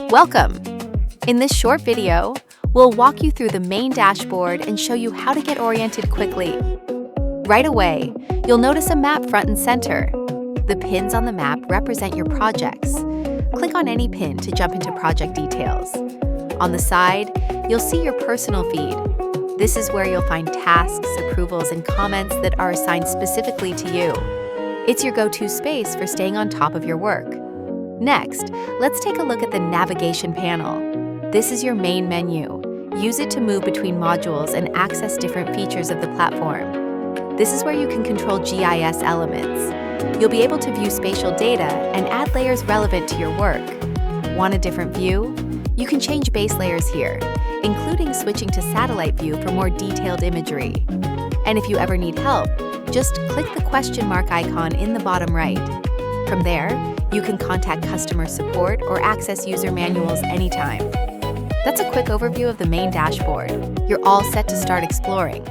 Welcome! In this short video, we'll walk you through the main dashboard and show you how to get oriented quickly. Right away, you'll notice a map front and center. The pins on the map represent your projects. Click on any pin to jump into project details. On the side, you'll see your personal feed. This is where you'll find tasks, approvals, and comments that are assigned specifically to you. It's your go-to space for staying on top of your work. Next, let's take a look at the navigation panel. This is your main menu. Use it to move between modules and access different features of the platform. This is where you can control GIS elements. You'll be able to view spatial data and add layers relevant to your work. Want a different view? You can change base layers here, including switching to satellite view for more detailed imagery. And if you ever need help, just click the question mark icon in the bottom right. From there, you can contact customer support or access user manuals anytime. That's a quick overview of the main dashboard. You're all set to start exploring.